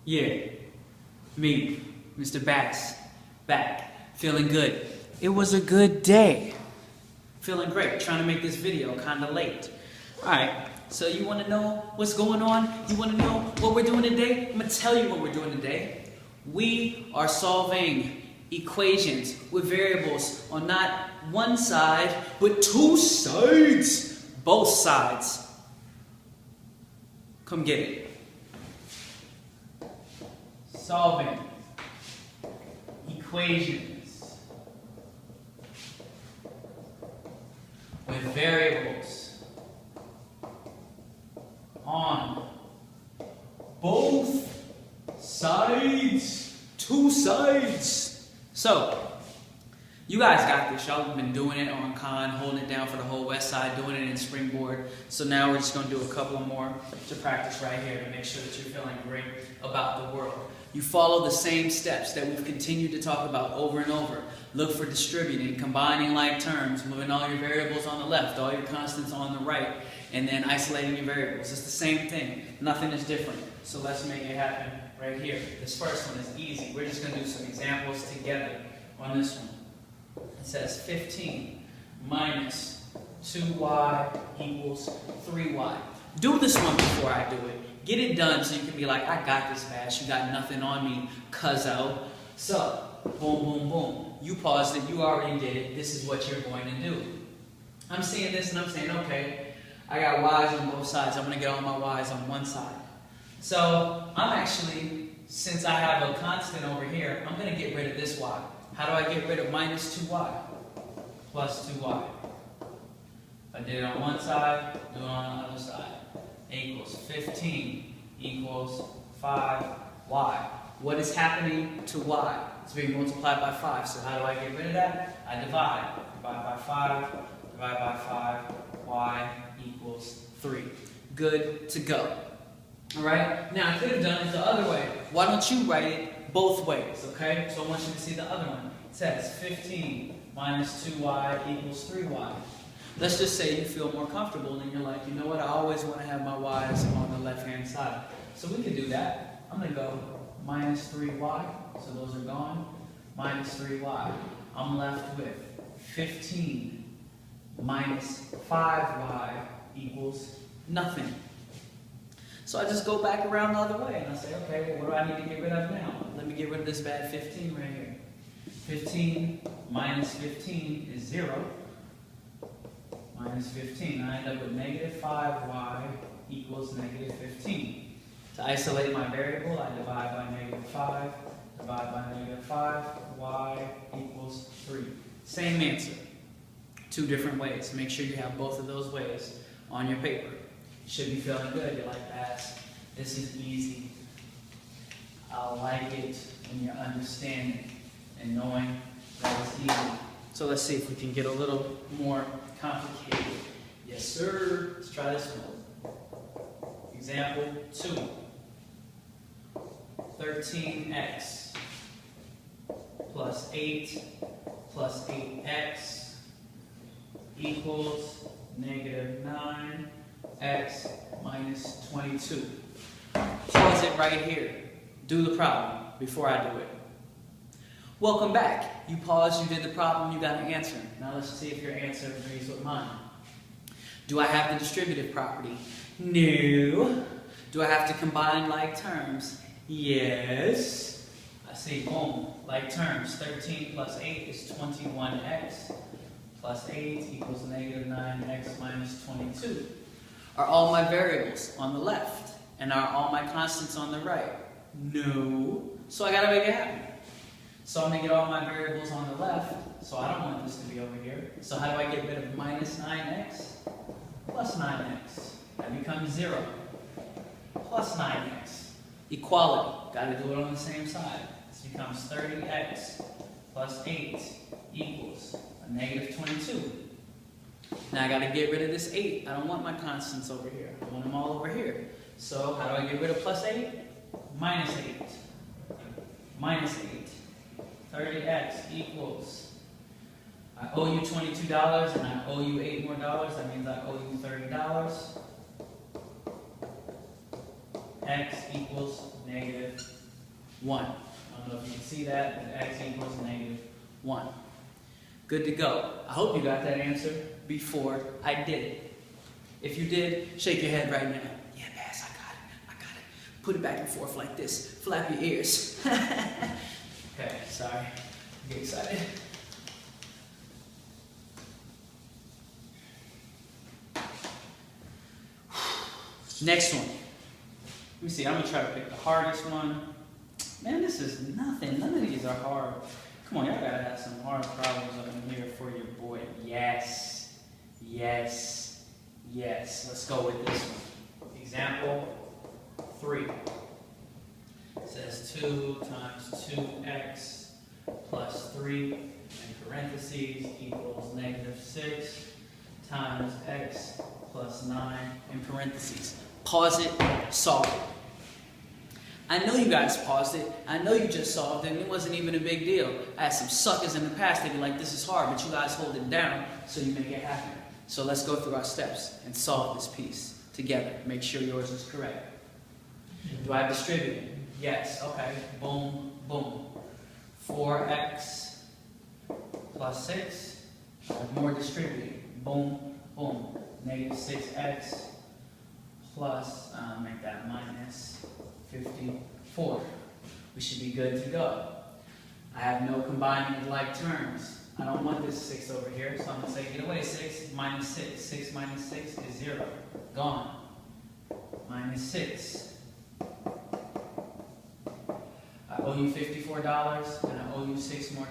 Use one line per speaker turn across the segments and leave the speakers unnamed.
Yeah, me, Mr. Bass, back, feeling good. It was a good day. Feeling great, trying to make this video kinda late. Alright, so you wanna know what's going on? You wanna know what we're doing today? I'm gonna tell you what we're doing today. We are solving equations with variables on not one side, but two sides. Both sides. Come get it. Solving equations with variables on both sides. Two sides. So, you guys got this. Y'all have been doing it on Con, holding it down for the whole West Side, doing it in Springboard. So now we're just going to do a couple of more to practice right here to make sure that you're feeling great about the world. You follow the same steps that we've continued to talk about over and over. Look for distributing, combining like terms, moving all your variables on the left, all your constants on the right, and then isolating your variables. It's the same thing. Nothing is different. So let's make it happen right here. This first one is easy. We're just going to do some examples together on this one. It says 15 minus 2y equals 3y. Do this one before I do it. Get it done so you can be like, I got this, Bash. You got nothing on me, cuzzo. So, boom, boom, boom. You paused it. You already did it. This is what you're going to do. I'm seeing this and I'm saying, okay, I got y's on both sides. I'm going to get all my y's on one side. So, I'm actually, since I have a constant over here, I'm going to get rid of this y. How do I get rid of minus 2y? Plus 2y. If I did it on one side, do it on the other side. Equals 15 equals 5y. What is happening to y? It's being multiplied by 5. So how do I get rid of that? I divide. Divide by 5. Divide by 5. Y equals 3. Good to go. Alright? Now I could have done it the other way. Why don't you write it both ways, okay? So I want you to see the other one. It says 15 minus 2y equals 3y. Let's just say you feel more comfortable and you're like, you know what, I always want to have my y's on the left-hand side. So we can do that. I'm going to go minus 3y, so those are gone, minus 3y. I'm left with 15 minus 5y equals nothing. So I just go back around the other way and I say, okay, well, what do I need to get rid of now? Let me get rid of this bad 15 right here. 15 minus 15 is 0. Minus 15. I end up with negative 5y equals negative 15. To isolate my variable, I divide by negative 5. Divide by negative 5. Y equals 3. Same answer. Two different ways. Make sure you have both of those ways on your paper. You should be feeling good. You're like, Bass, this is easy. I like it when you're understanding and knowing that it's easy. So let's see if we can get a little more complicated. Yes, sir. Let's try this one. Example 2. 13x plus 8 plus 8x equals negative 9x minus 22. Pause it right here. Do the problem before I do it. Welcome back. You paused, you did the problem, you got an answer. Now let's see if your answer agrees with mine. Do I have the distributive property? No. Do I have to combine like terms? Yes. I say boom, like terms. 13 plus 8 is 21x plus 8 equals negative 9x minus 22. Are all my variables on the left? And are all my constants on the right? No. So I gotta make it happen. So I'm going to get all my variables on the left, so I don't want this to be over here. So how do I get rid of minus 9x plus 9x? That becomes 0. Plus 9x. Equality. Got to do it on the same side. This becomes 30x plus 8 equals a negative 22. Now I got to get rid of this 8. I don't want my constants over here. I want them all over here. So how do I get rid of plus 8? Minus 8. Minus 8. 30x equals, I owe you $22 and I owe you $8 more. That means I owe you $30. x equals negative 1. I don't know if you can see that, but x equals negative 1. Good to go. I hope you got that answer before I did it. If you did, shake your head right now. Yeah, Bass, I got it. I got it. Put it back and forth like this. Flap your ears. Okay, sorry. Get excited. Next one. Let me see. I'm going to try to pick the hardest one. Man, this is nothing. None of these are hard. Come on, y'all got to have some hard problems up in here for your boy. Yes. Yes. Yes. Let's go with this one. Example 3. It says 2 times 2x plus 3 in parentheses equals negative 6 times x plus 9 in parentheses. Pause it, solve it. I know you guys paused it. I know you just solved it, and it wasn't even a big deal. I had some suckers in the past that be like, this is hard, but you guys hold it down so you make it happen. So let's go through our steps and solve this piece together. Make sure yours is correct. Do I have distributed? Yes. Okay. Boom, boom. 4x plus 6. More distributed. Boom, boom. Negative 6x plus, make that minus 54. We should be good to go. I have no combining of like terms. I don't want this 6 over here, so I'm going to say, get away, 6 minus 6. 6 minus 6 is 0. Gone. Minus 6. I owe you $54, and I owe you $6 more,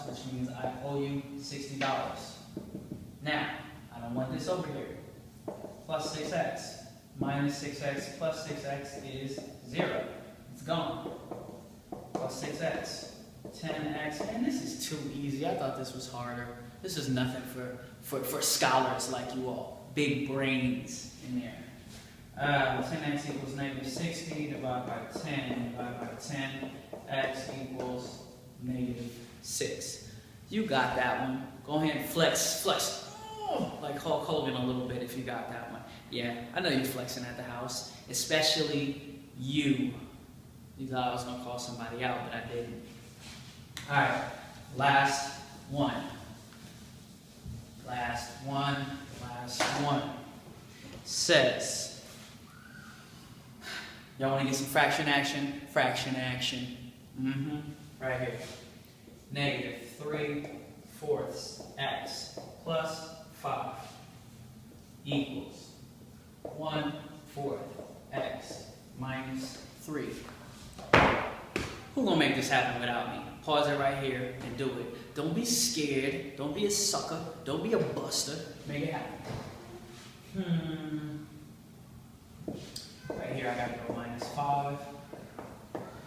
which means I owe you $60. Now, I don't want this over here. Plus 6x. Minus 6x plus 6x is 0. It's gone. Plus 6x. 10x. Man, this is too easy. I thought this was harder. This is nothing for scholars like you all. Big brains in there. 10x equals negative 60 divided by 10 divided by 10. X equals negative 6. You got that one. Go ahead and flex. Oh, like Hulk Hogan a little bit if you got that one. Yeah, I know you're flexing at the house. Especially you. You thought I was going to call somebody out, but I didn't. Alright, last one. Last one. Says, y'all want to get some fraction action? Fraction action. Right here. Negative 3/4 x plus 5 equals 1/4 x minus 3. Who's going to make this happen without me? Pause it right here and do it. Don't be scared. Don't be a sucker. Don't be a buster. Make it happen. Right here I got to go minus 5.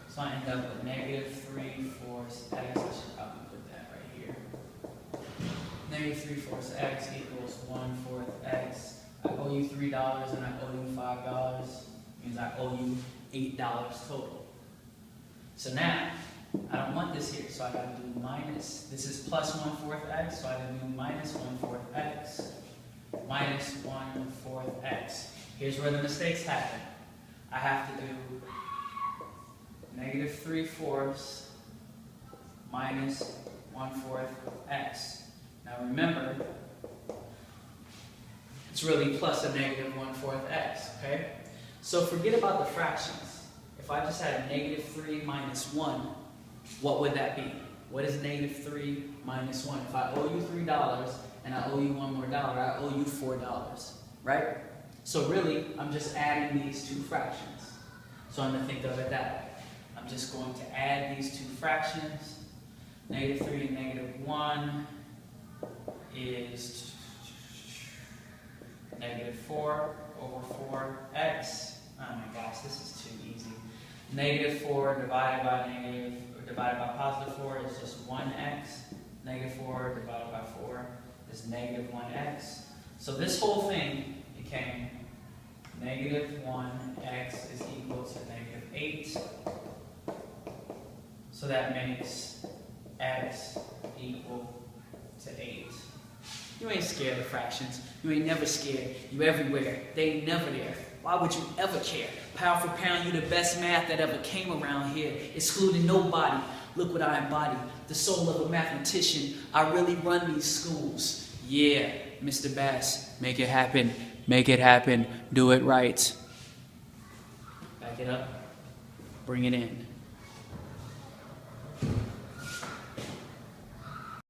So I end up with negative 3/4 x. I should probably put that right here. Negative 3/4 x equals 1/4 x. I owe you $3 and I owe you $5. Means I owe you $8 total. So now, I don't want this here, so I got to do minus. This is plus 1/4 x, so I got to do minus 1/4 x. Minus 1/4 x. Here's where the mistakes happen. I have to do negative 3/4 minus 1/4 x. Now remember, it's really plus a negative 1/4 x, okay? So forget about the fractions. If I just had negative 3 minus 1, what would that be? What is negative 3 minus 1? If I owe you $3 and I owe you $1 more, I owe you $4, right? So really, I'm just adding these two fractions. So I'm going to think of it that way. I'm just going to add these two fractions. Negative 3 and negative 1 is negative 4 over 4x. Oh my gosh, this is too easy. Negative 4 divided by positive 4 is just 1x. Negative 4 divided by 4 is negative 1x. So this whole thing became negative 1x is equal to negative 8. So that makes x equal to 8. You ain't scared of fractions. You ain't never scared. You everywhere. They ain't never there. Why would you ever care? Pound for pound, you the best math that ever came around here, excluding nobody. Look what I embody, the soul of a mathematician. I really run these schools. Yeah, Mr. Bass, make it happen. Make it happen. Do it right. Back it up. Bring it in.